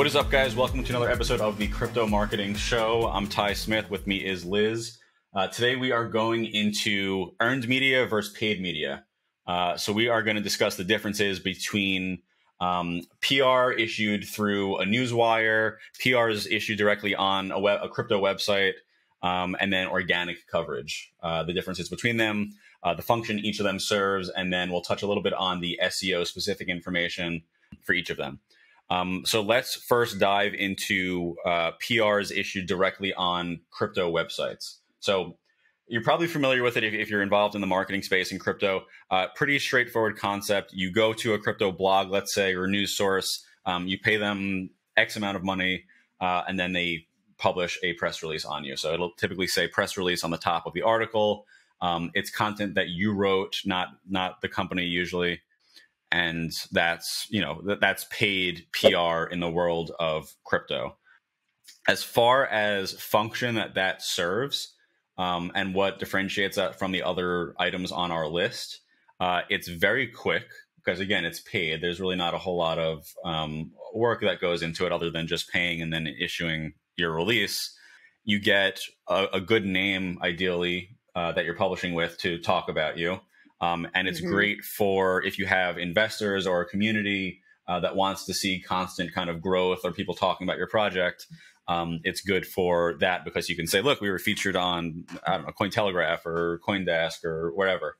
What is up, guys? Welcome to another episode of the Crypto Marketing Show. I'm Ty Smith. With me is Liz. Today we are going into earned media versus paid media. So we are going to discuss the differences between PR issued through a newswire, PRs issued directly on a crypto website, and then organic coverage. The differences between them, the function each of them serves, and then we'll touch a little bit on the SEO specific information for each of them. So let's first dive into PRs issued directly on crypto websites. So you're probably familiar with it if you're involved in the marketing space in crypto. Pretty straightforward concept. You go to a crypto blog, let's say, or news source. You pay them X amount of money, and then they publish a press release on you. So it'll typically say press release on the top of the article. It's content that you wrote, not the company usually. And that's, that's paid PR in the world of crypto. As far as function that serves, and what differentiates that from the other items on our list, it's very quick because, again, it's paid. There's really not a whole lot of work that goes into it other than just paying and then issuing your release. You get a good name, ideally, that you're publishing with to talk about you. And it's great for if you have investors or a community that wants to see constant kind of growth or people talking about your project. It's good for that because you can say, look, we were featured on, I don't know, Cointelegraph or CoinDesk or whatever.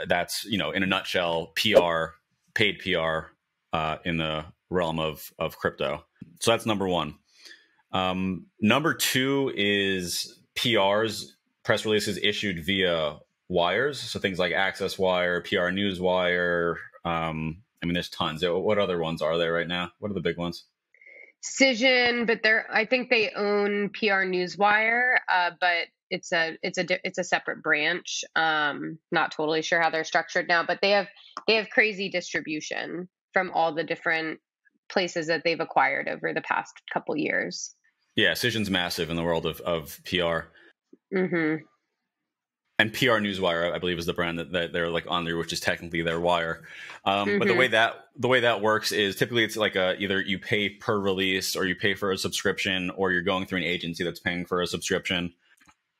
That's, in a nutshell, PR, paid PR in the realm of crypto. So that's number one. Number two is PRs, press releases issued via wires. So things like Access Wire, PR Newswire. There's tons. What other ones are there right now? What are the big ones? Cision, but I think they own PR Newswire, but it's a separate branch. Not totally sure how they're structured now, but they have crazy distribution from all the different places that they've acquired over the past couple years. Yeah, Cision's massive in the world of PR. Mm-hmm. And PR Newswire, I believe, is the brand that they're like on there, which is technically their wire. But the way that works is typically it's like either you pay per release or you pay for a subscription, or you're going through an agency that's paying for a subscription.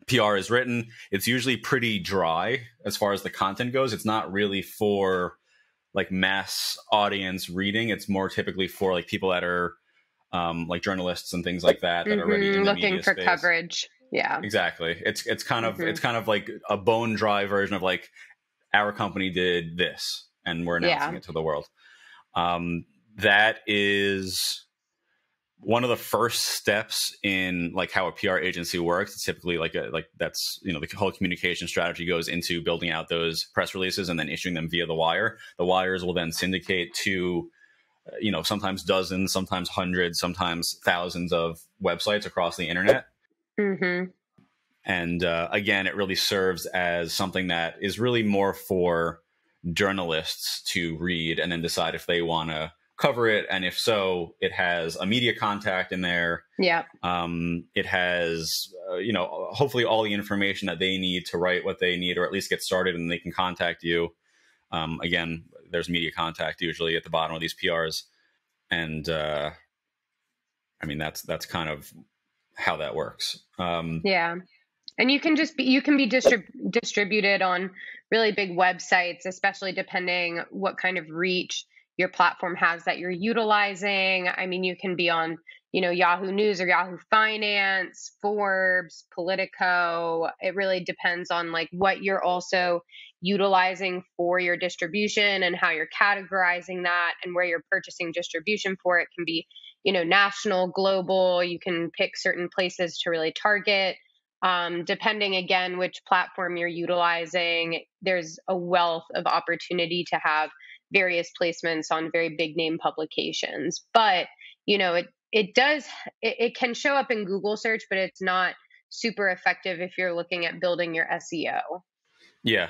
PR is written. It's usually pretty dry as far as the content goes. It's not really for like mass audience reading. It's more typically for like people that are like journalists and things like that are already in the looking media for space. Coverage. Yeah, exactly. It's kind of like a bone dry version of like our company did this and we're announcing it to the world. That is one of the first steps in like how a PR agency works. It's typically that's, the whole communication strategy goes into building out those press releases and then issuing them via the wire. The wires will then syndicate to, sometimes dozens, sometimes hundreds, sometimes thousands of websites across the internet. Mm-hmm. And again, it really serves as something that is really more for journalists to read and then decide if they want to cover it. And if so, it has a media contact in there. Yeah. It has, hopefully all the information that they need to write what they need, or at least get started, and they can contact you. Again, there's media contact usually at the bottom of these PRs. And that's kind of how that works. Yeah. And you can be distributed on really big websites, especially depending what kind of reach your platform has that you're utilizing. You can be on, Yahoo News or Yahoo Finance, Forbes, Politico. It really depends on like what you're also utilizing for your distribution and how you're categorizing that and where you're purchasing distribution for. It can be, national, global. You can pick certain places to really target. Depending, again, which platform you're utilizing, there's a wealth of opportunity to have various placements on very big name publications. But, it can show up in Google search, but it's not super effective if you're looking at building your SEO. Yeah.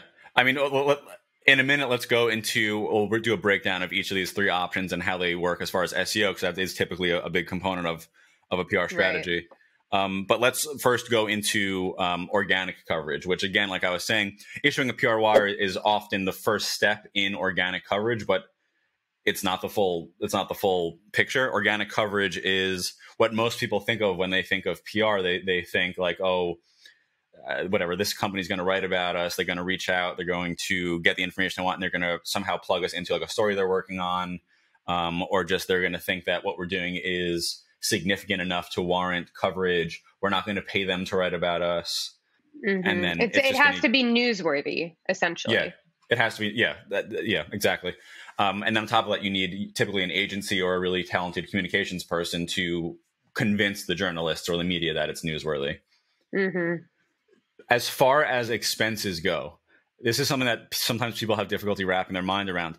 In a minute, let's go we'll do a breakdown of each of these three options and how they work as far as SEO, because that is typically a big component of a PR strategy. Right. But let's first go into organic coverage, which, again, like I was saying, issuing a PR wire is often the first step in organic coverage, but it's not the full picture. Organic coverage is what most people think of when they think of PR. They think like, oh, whatever, this company's going to write about us. They're going to reach out. They're going to get the information they want, and they're going to somehow plug us into like a story they're working on, or just they're going to think that what we're doing is significant enough to warrant coverage. We're not going to pay them to write about us. And then it has to be newsworthy, essentially. Yeah, it has to be. Yeah, exactly. And on top of that, you need typically an agency or a really talented communications person to convince the journalists or the media that it's newsworthy. As far as expenses go, this is something that sometimes people have difficulty wrapping their mind around.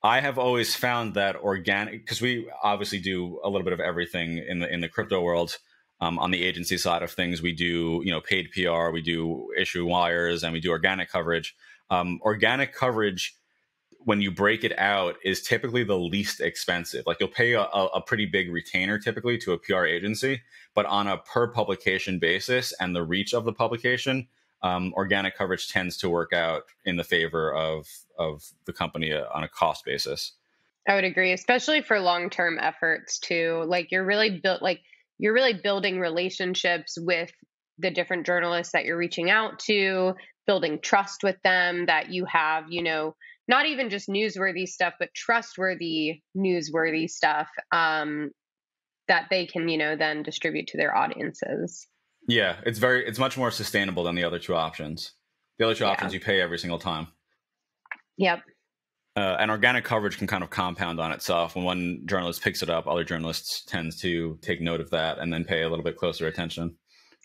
I have always found that organic, because we obviously do a little bit of everything in the crypto world. On the agency side of things, we do paid PR, we do issue wires, and we do organic coverage. Organic coverage, when you break it out, is typically the least expensive. Like you'll pay a pretty big retainer typically to a PR agency, but on a per publication basis and the reach of the publication, organic coverage tends to work out in the favor of the company on a cost basis. I would agree, especially for long-term efforts too. Like you're really building relationships with the different journalists that you're reaching out to, building trust with them that you have, not even just newsworthy stuff, but trustworthy newsworthy stuff that they can, then distribute to their audiences. Yeah, it's much more sustainable than the other two options. The other two options you pay every single time. Yep. And organic coverage can kind of compound on itself. When one journalist picks it up, other journalists tend to take note of that and then pay a little bit closer attention.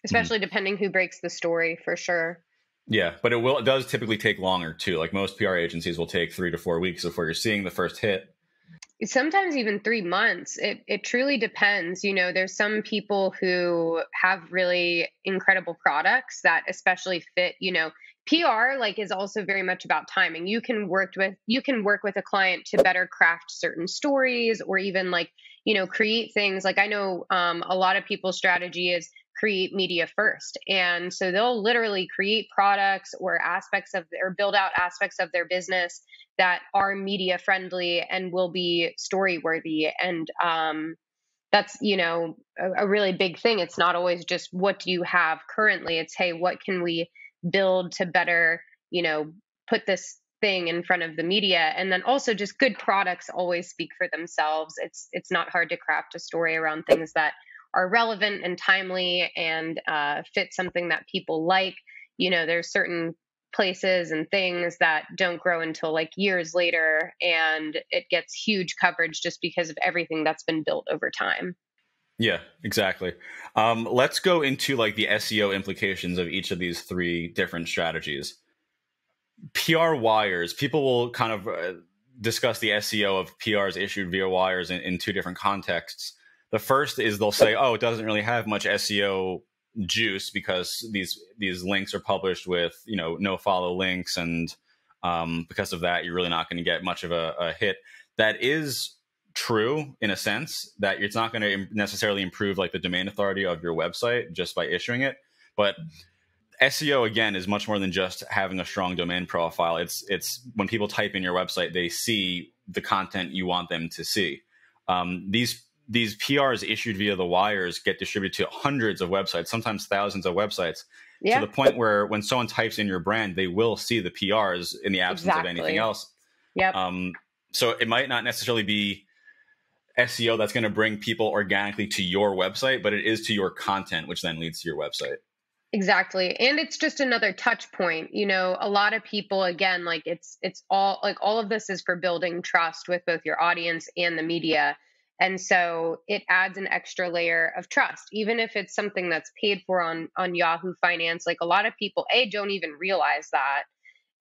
Especially depending who breaks the story, for sure. Yeah, but it does typically take longer too. Like most PR agencies will take 3 to 4 weeks before you're seeing the first hit. Sometimes even 3 months. It truly depends. There's some people who have really incredible products that especially fit, PR is also very much about timing. You can work with a client to better craft certain stories, or even create things. Like I know a lot of people's strategy is create media first. And so they'll literally create products or build out aspects of their business that are media friendly and will be story worthy. And that's, a really big thing. It's not always just what do you have currently? It's, hey, what can we build to better, put this thing in front of the media? And then also just good products always speak for themselves. It's not hard to craft a story around things that are relevant and timely and fit something that people like. There's certain places and things that don't grow until years later, and it gets huge coverage just because of everything that's been built over time. Yeah, exactly. Let's go into the SEO implications of each of these 3 different strategies. PR wires, people will kind of discuss the SEO of PRs issued via wires in 2 different contexts. The first is they'll say, oh, it doesn't really have much SEO juice because these links are published with, no follow links. And because of that, you're really not going to get much of a hit. That is true in a sense, that it's not going to necessarily improve the domain authority of your website just by issuing it. But SEO, again, is much more than just having a strong domain profile. It's when people type in your website, they see the content you want them to see. These PRs issued via the wires get distributed to hundreds of websites, sometimes thousands of websites, to the point where when someone types in your brand, they will see the PRs in the absence of anything else. Yep. So it might not necessarily be SEO that's going to bring people organically to your website, but it is to your content, which then leads to your website. Exactly. And it's just another touch point. A lot of people, again, it's all of this is for building trust with both your audience and the media. And so it adds an extra layer of trust, even if it's something that's paid for on Yahoo Finance. A lot of people, A, don't even realize that.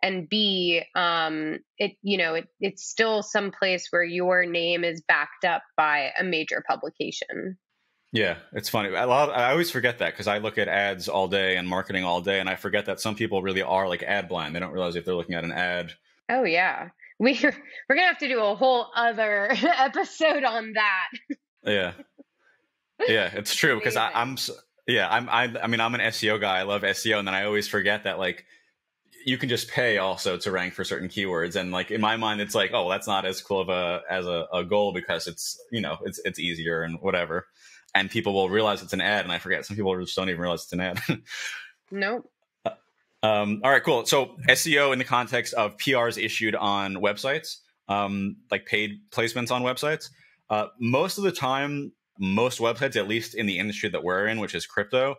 And B, it's still some place where your name is backed up by a major publication. Yeah, it's funny. I always forget that because I look at ads all day and marketing all day, and I forget that some people really are ad blind. They don't realize if they're looking at an ad. Oh yeah, we're gonna have to do a whole other episode on that. Yeah, it's true because I'm an SEO guy. I love SEO, and then I always forget that you can just pay also to rank for certain keywords. And like in my mind, it's like, oh, that's not as cool of a goal because it's, it's easier and whatever. And people will realize it's an ad. And I forget, some people just don't even realize it's an ad. Nope. All right, cool. So SEO in the context of PRs issued on websites, like paid placements on websites. Most of the time, most websites, at least in the industry that we're in, which is crypto,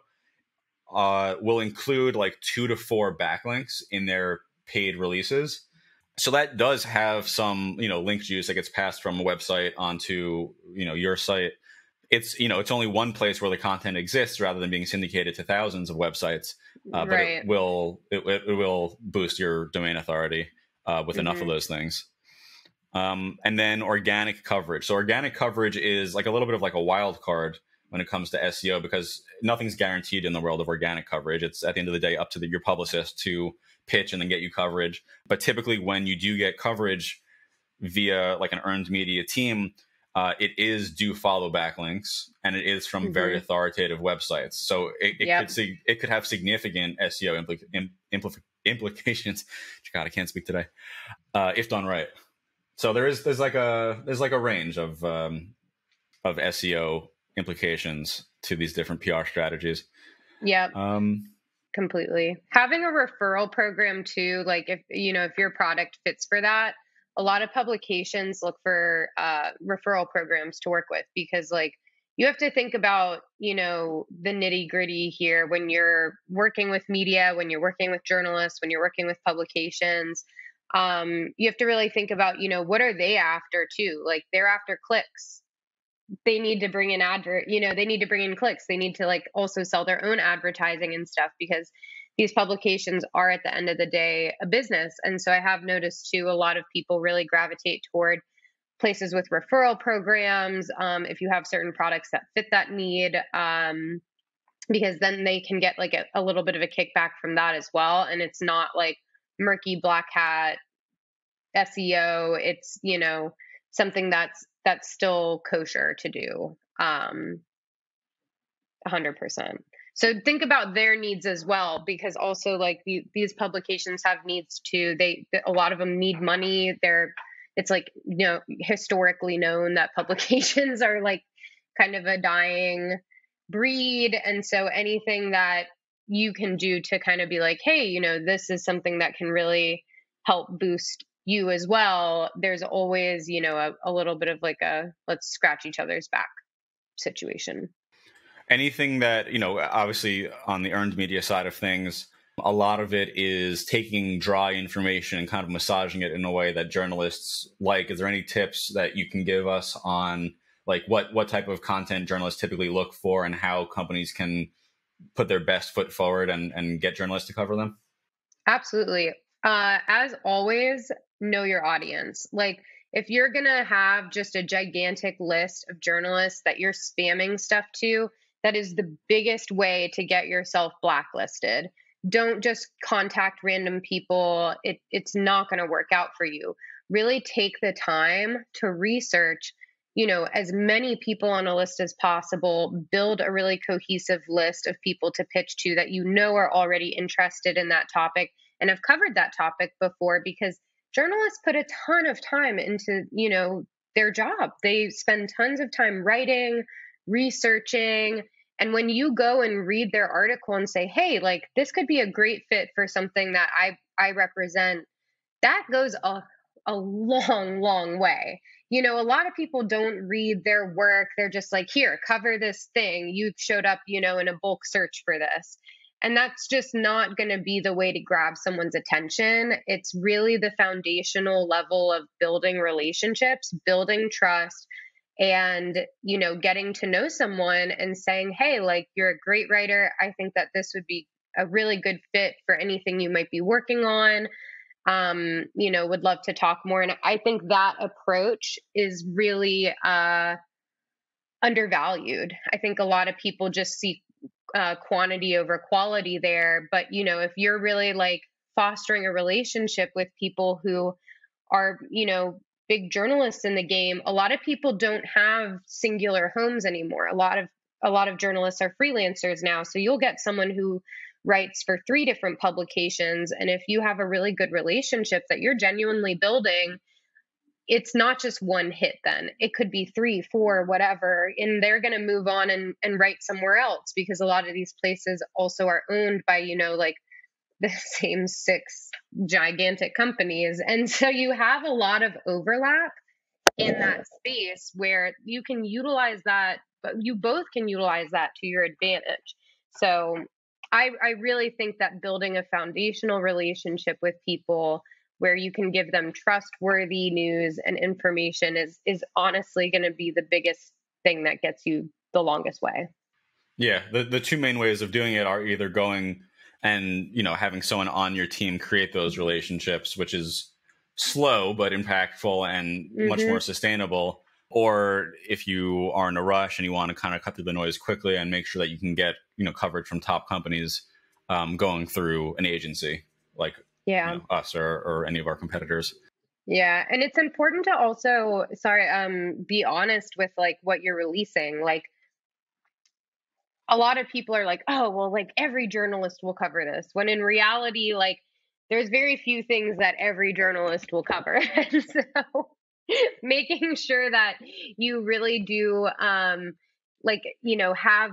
will include like 2 to 4 backlinks in their paid releases. So that does have some, link juice that gets passed from a website onto, your site. It's, it's only one place where the content exists rather than being syndicated to thousands of websites. But Right. it will boost your domain authority with enough of those things. And then organic coverage. So organic coverage is like a little bit of like a wild card when it comes to SEO, because nothing's guaranteed in the world of organic coverage. It's at the end of the day up to your publicist to pitch and then get you coverage. But typically when you do get coverage via like an earned media team, it is do follow backlinks, and it is from very authoritative websites. So it could have significant SEO implications. God, I can't speak today. If done right. So there's like a range of SEO implications to these different PR strategies. Yep. Completely. Having a referral program too, like if your product fits for that, a lot of publications look for referral programs to work with, because like you have to think about, the nitty gritty here when you're working with media, when you're working with journalists, when you're working with publications. You have to really think about, what are they after too? Like they're after clicks. They need to bring in they need to bring in clicks. They need to like also sell their own advertising and stuff, because these publications are at the end of the day a business. And so I have noticed too, a lot of people really gravitate toward places with referral programs. If you have certain products that fit that need, because then they can get like a little bit of a kickback from that as well. And it's not like murky black hat SEO. It's, something that's still kosher to do. 100%. So think about their needs as well, because also like these publications have needs too. A lot of them need money. It's like, historically known that publications are like kind of a dying breed. And so anything that you can do to kind of be like, hey, this is something that can really help boost you as well. There's always, a little bit of like a let's scratch each other's back situation. Anything that, obviously on the earned media side of things, a lot of it is taking dry information and kind of massaging it in a way that journalists like. Is there any tips that you can give us on like what type of content journalists typically look for, and how companies can put their best foot forward and get journalists to cover them? Absolutely. As always, know your audience. Like if you're going to have just a gigantic list of journalists that you're spamming stuff to, that is the biggest way to get yourself blacklisted. Don't just contact random people. It's not going to work out for you. Really take the time to research, as many people on a list as possible. Build a really cohesive list of people to pitch to that are already interested in that topic and have covered that topic before, because journalists put a ton of time into, their job. They spend tons of time writing, researching. And when you go and read their article and say, hey, like this could be a great fit for something that I represent, that goes a long, long way. A lot of people don't read their work. They're just like, here, cover this thing. You showed up, in a bulk search for this. And that's just not going to be the way to grab someone's attention. It's really the foundational level of building relationships, building trust, and, getting to know someone and saying, hey, like, you're a great writer. I think that this would be a really good fit for anything you might be working on. Would love to talk more. And I think that approach is really undervalued. I think a lot of people just see quantity over quality there. But, if you're really like fostering a relationship with people who are, big journalists in the game, a lot of people don't have singular homes anymore. A lot of journalists are freelancers now. So you'll get someone who writes for 3 different publications. And if you have a really good relationship that you're genuinely building, it's not just one hit, then it could be 3, 4, whatever. And they're going to move on and write somewhere else, because a lot of these places also are owned by, like the same 6 gigantic companies. And so you have a lot of overlap in that space where you can utilize that, but you both can utilize that to your advantage. So I really think that building a foundational relationship with people where you can give them trustworthy news and information is honestly going to be the biggest thing that gets you the longest way. Yeah, the 2 main ways of doing it are either going and having someone on your team create those relationships, which is slow but impactful and much more sustainable, or if you are in a rush and you want to kind of cut through the noise quickly and make sure that you can get coverage from top companies, going through an agency like us or any of our competitors. Yeah. And it's important to also, be honest with like what you're releasing. Like, a lot of people are like, oh, well, like every journalist will cover this. When in reality, like there's very few things that every journalist will cover. And so making sure that you really do, have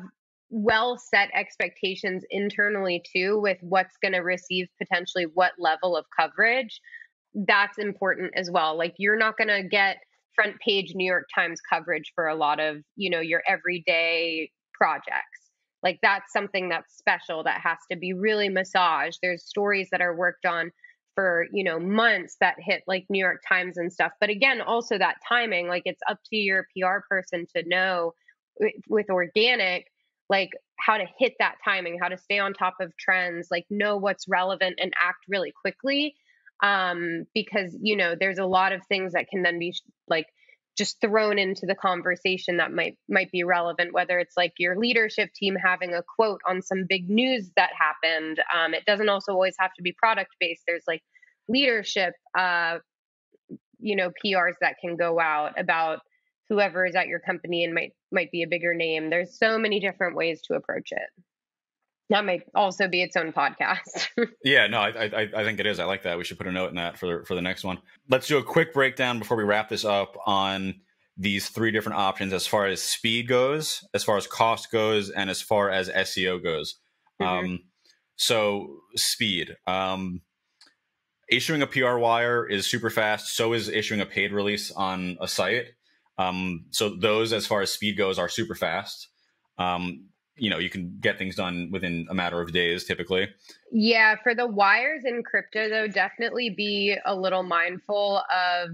well set expectations internally too, with what's going to receive potentially what level of coverage, that's important as well. Like you're not going to get front page New York Times coverage for a lot of, your everyday projects. Like that's something that's special that has to be really massaged. There's stories that are worked on for, months that hit like New York Times and stuff. But again, also that timing, like it's up to your PR person to know with organic, like how to hit that timing, how to stay on top of trends, like know what's relevant and act really quickly. Because, there's a lot of things that can then be like just thrown into the conversation that might be relevant, whether it's like your leadership team having a quote on some big news that happened. It doesn't also always have to be product based. There's like leadership, PRs that can go out about whoever is at your company and might be a bigger name. There's so many different ways to approach it. That might also be its own podcast. Yeah, no, I think it is. I like that. We should put a note in that for the next one. Let's do a quick breakdown before we wrap this up on these 3 different options as far as speed goes, as far as cost goes, and as far as SEO goes. So speed. Issuing a PR wire is super fast. So is issuing a paid release on a site. So those, as far as speed goes, are super fast. You can get things done within a matter of days, typically. Yeah, for the wires in crypto, though, definitely be a little mindful of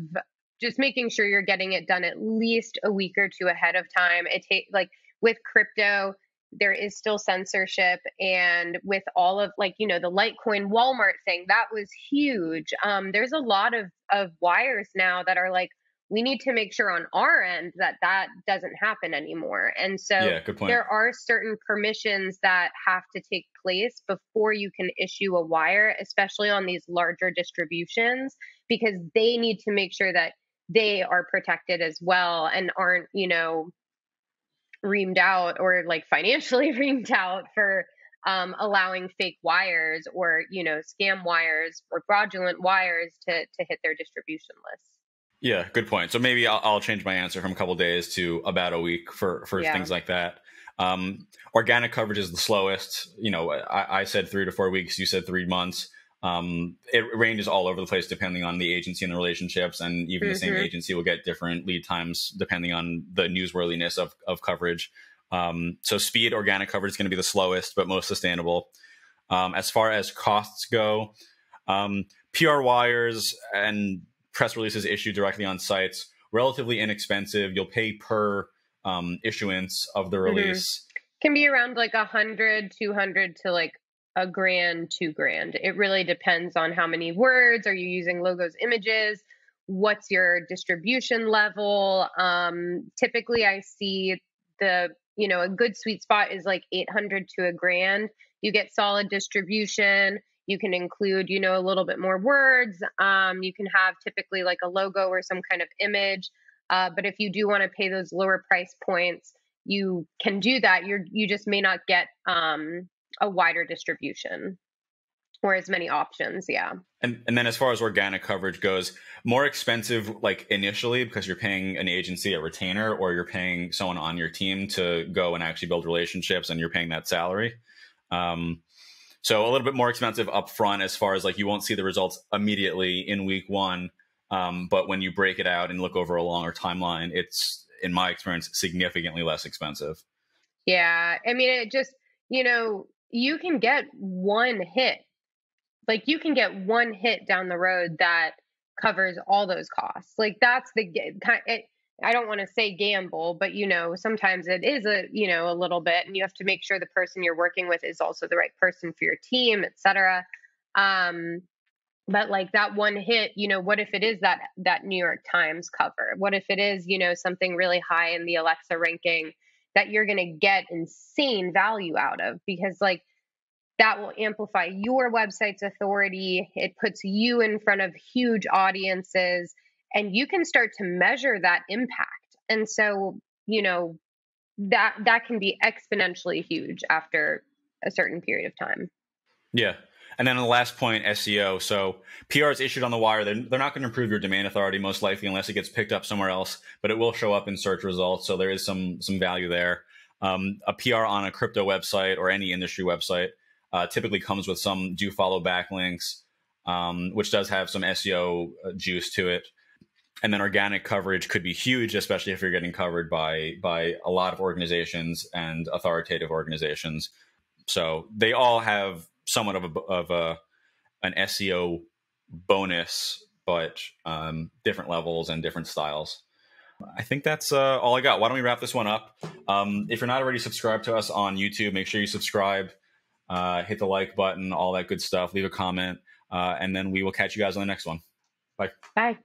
just making sure you're getting it done at least a week or 2 ahead of time. Like with crypto, there is still censorship, and with all of the Litecoin Walmart thing, that was huge. There's a lot of wires now that are like, we need to make sure on our end that doesn't happen anymore. And so good point. There are certain permissions that have to take place before you can issue a wire, especially on these larger distributions, because they need to make sure that they are protected as well and aren't, reamed out or like financially reamed out for allowing fake wires or, scam wires or fraudulent wires to hit their distribution lists. Yeah, good point. So maybe I'll change my answer from a couple of days to about a week for things like that. Organic coverage is the slowest. I said 3 to 4 weeks. You said 3 months. It ranges all over the place depending on the agency and the relationships, and even the same agency will get different lead times depending on the newsworthiness of coverage. So speed, organic coverage is going to be the slowest but most sustainable. As far as costs go, PR wires and press releases issued directly on sites, relatively inexpensive. You'll pay per issuance of the release. Can be around like 100, 200 to like $1,000, $2,000. It really depends on how many words are you using, logos, images, what's your distribution level. Typically I see a good sweet spot is like 800 to $1,000. You get solid distribution. You can include, a little bit more words. You can have typically like a logo or some kind of image. But if you do want to pay those lower price points, you can do that. You just may not get a wider distribution or as many options. Yeah. And then as far as organic coverage goes, more expensive like initially because you're paying an agency a retainer, or you're paying someone on your team to go and actually build relationships, and you're paying that salary. So a little bit more expensive upfront as far as like you won't see the results immediately in week one. But when you break it out and look over a longer timeline, it's, in my experience, significantly less expensive. Yeah. I mean, it just, you can get one hit. Like you can get one hit down the road that covers all those costs. Like that's the kind. I don't want to say gamble, but sometimes it is a little bit, and you have to make sure the person you're working with is also the right person for your team, et cetera. But like that one hit, what if it is that New York Times cover? What if it is, something really high in the Alexa ranking that you're going to get insane value out of, because like that will amplify your website's authority. It puts you in front of huge audiences, and you can start to measure that impact. And so, that can be exponentially huge after a certain period of time. Yeah. And then on the last point, SEO. So PR is issued on the wire. They're not going to improve your domain authority most likely unless it gets picked up somewhere else, but it will show up in search results. So there is some value there. A PR on a crypto website or any industry website typically comes with some do follow backlinks, which does have some SEO juice to it. And then organic coverage could be huge, especially if you're getting covered by a lot of organizations and authoritative organizations. So they all have somewhat of an SEO bonus, but different levels and different styles. I think that's all I got. Why don't we wrap this one up? If you're not already subscribed to us on YouTube, make sure you subscribe, hit the like button, all that good stuff, leave a comment, and then we will catch you guys on the next one. Bye. Bye.